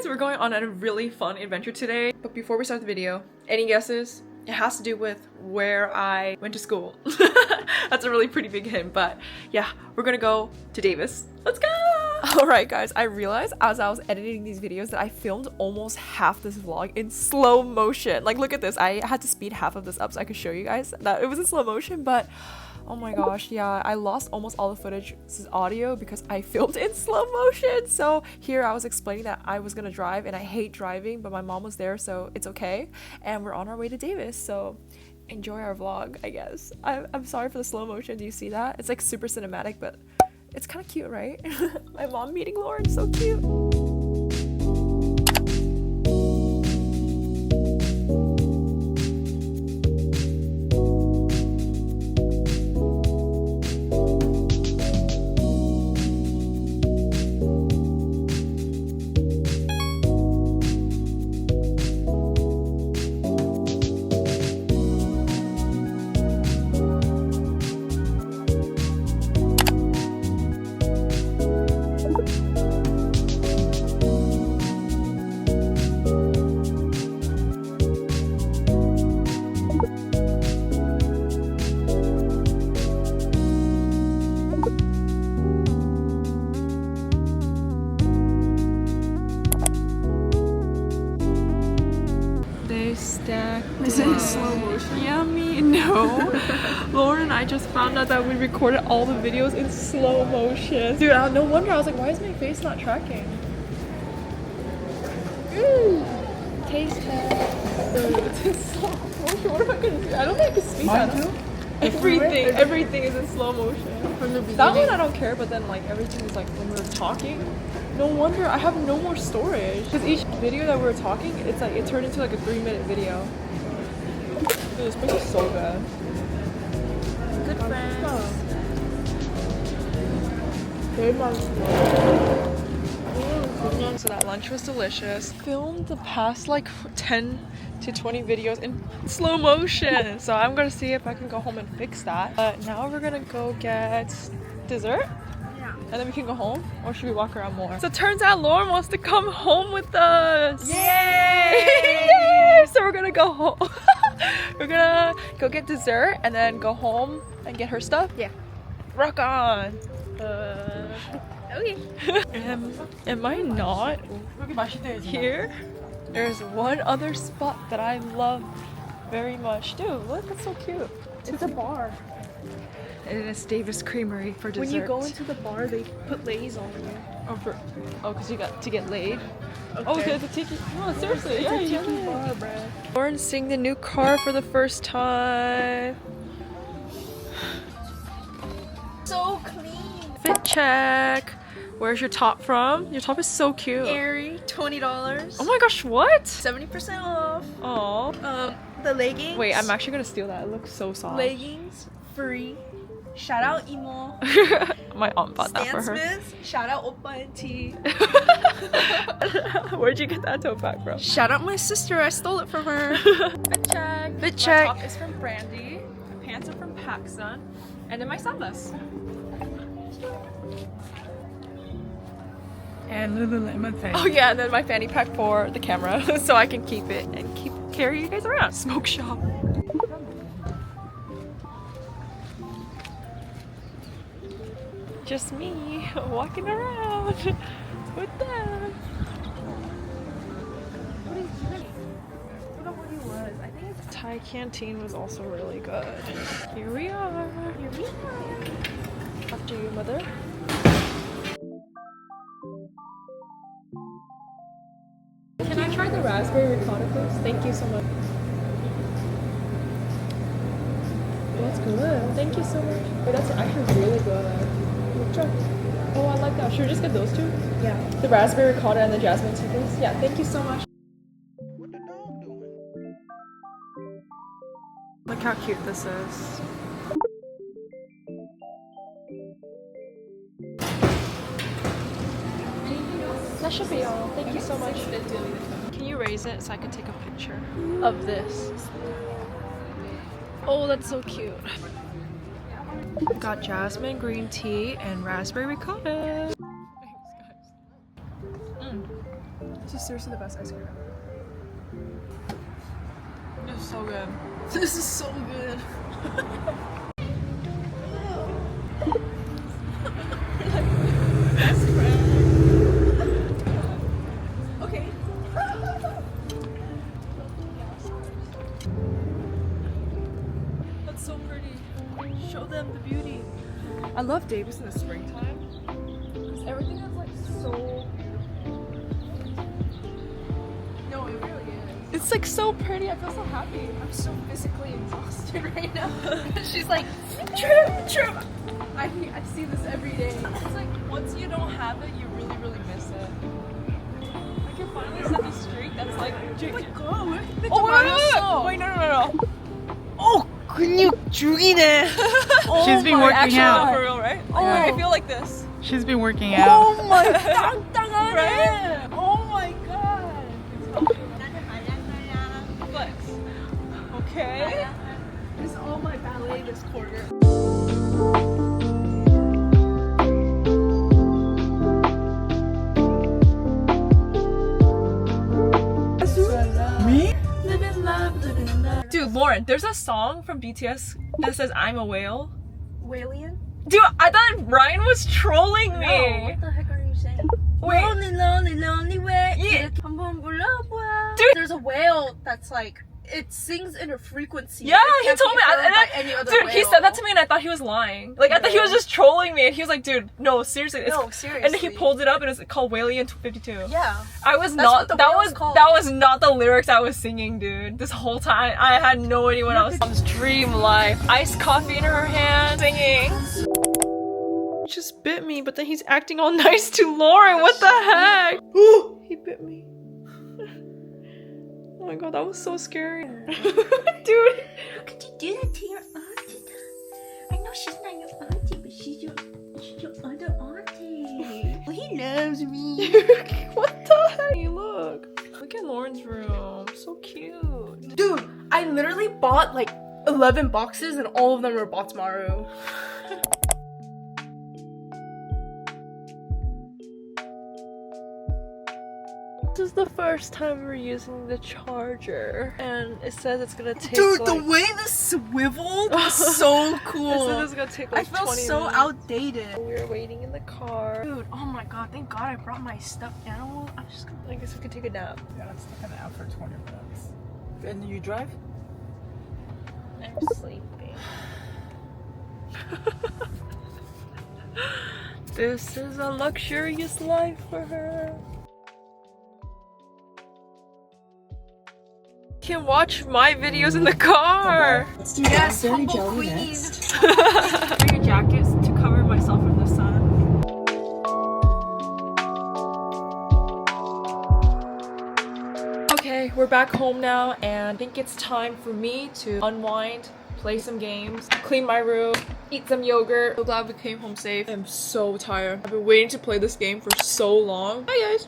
guys, we're going on a really fun adventure today. But before we start the video, any guesses? It has to do with where I went to school. That's a really pretty big hint, but yeah, we're gonna go to Davis. Let's go! Alright guys, I realized as I was editing these videos that I filmed almost half this vlog in slow motion. Like, look at this. I had to speed half of this up so I could show you guys that it was in slow motion, but oh my gosh, yeah, I lost almost all the footage. This is audio because I filmed in slow motion. So here I was explaining that I was gonna drive and I hate driving, but my mom was there, so it's okay. And we're on our way to Davis, so enjoy our vlog, I guess. I'm sorry for the slow motion. Do you see that? It's like super cinematic, but it's kind of cute, right? My mom meeting Lauren, so cute. Is it in slow motion? Yummy. No. Lauren and I just found out that we recorded all the videos in slow motion. Dude, no wonder. I was like, why is my face not tracking? Taste test. It's in slow motion. What am I gonna do? I don't think I can speak that. Everything is in slow motion. From the beginning. That one I don't care, but then like everything is like when we're talking. No wonder I have no more storage. Because each video that we were talking, it's like it turned into like a 3-minute video. Dude, this place is so good. Good friends. So that lunch was delicious. Filmed the past like 10 to 20 videos in slow motion. So I'm gonna see if I can go home and fix that. But now we're gonna go get dessert. And then we can go home, or should we walk around more? So it turns out Lauren wants to come home with us! Yay! Yay! So we're gonna go home. We're gonna go get dessert and then go home and get her stuff? Yeah. Rock on! Okay. Am I not here? There's one other spot that I love very much. Dude, look, it's so cute. It's a bar. And it's Davis Creamery for dessert. When you go into the bar, they put lays on you. Oh, because you got to get laid? Okay. Oh, okay, it's a tiki. No, seriously, It's yeah, a tiki bar, bruh. Lauren's seeing the new car for the first time. So clean. Fit check. Where's your top from? Your top is so cute. Airy, $20. Oh my gosh, what? 70% off. Oh. The leggings. Wait, I'm actually gonna steal that. It looks so soft. Leggings, free. Shout out Emo. My aunt bought that for her. Smith. Shout out Oppa and T. Where'd you get that tote bag from? Shout out my sister. I stole it from her. Fit check. Fit check. My top is from Brandy. My pants are from PacSun. And then my sunglasses. And Lululemon thing. Oh yeah, and then my fanny pack for the camera so I can keep it and carry you guys around. Smoke shop. Just me walking around with them. I think it's Thai canteen was also really good. Here we are. After you, mother. Can I try the raspberry ricotta, please? Thank you so much. That's good. Thank you so much. Wait, that's actually really good. Oh, I like that. Should we just get those two? yeah. The raspberry ricotta and the jasmine tea, please? Yeah, thank you so much. What the dog doing? Look how cute this is. That should be all. Thank you so much. Can you raise it so I can take a picture of this? Oh, that's so cute. Got jasmine green tea and raspberry ricotta. Thanks, guys. This is seriously the best ice cream ever. This is so good. This is so good. Best friend. Okay. That's so pretty. Show them the beauty. I love Davis in the springtime because everything is like so. No, it really is. It's like so pretty. I feel so happy. I'm so physically exhausted right now. She's like, true. I see this every day. It's like once you don't have it, you really miss it. I can finally set the streak that's like. Oh my god, where did wait, no. Oh, 근육 죽이네. She's been working out. For real, right? Oh, I feel like this. She's been working out. Oh my god. Right? Oh my god. Flex. Okay. This is all my ballet this quarter. Me? Dude, Lauren, there's a song from BTS that says I'm a whale. Whalian? Dude, I thought Ryan was trolling me. No, what the heck are you saying? Wait. Lonely way. Yeah. Dude, there's a whale that's like, it sings in a frequency. Yeah, It he can't told be me. heard by any other Dude, he whale. said that to me and I thought he was lying. Like, I thought he was just trolling me and he was like, dude, no, seriously. No, seriously. And then he pulled it up and it's called Whalian 52. Yeah. I was That's not, what the that whale's was, called. that was not the lyrics I was singing, dude. This whole time, I had no idea what I was. Mom's dream life. Iced coffee in her hand, singing. He just bit me, but then he's acting all nice to Lauren. What the heck? He bit me. Oh my god, that was so scary. Dude. How could you do that to your auntie? I know she's not your auntie, but she's your other auntie. Well, he loves me. What the heck? Hey, look at Lauren's room. So cute. Dude, I literally bought like 11 boxes and all of them were Botsmaru. This is the first time we're using the charger, and it says it's gonna take. Dude, like, the way this swiveled was so cool. It says it's gonna take like I felt 20 so minutes. outdated. We're waiting in the car. Dude, oh my god, thank god I brought my stuffed animal. I'm just gonna. I guess we could take a nap. Yeah, let's take an out for 20 minutes. And you drive? I'm sleeping. This is a luxurious life for her. Can watch my videos in the car. Yes, humble queen. Wear your jackets to cover myself from the sun. Okay, we're back home now, and I think it's time for me to unwind, play some games, clean my room, eat some yogurt. So glad we came home safe. I'm so tired. I've been waiting to play this game for so long. Bye guys.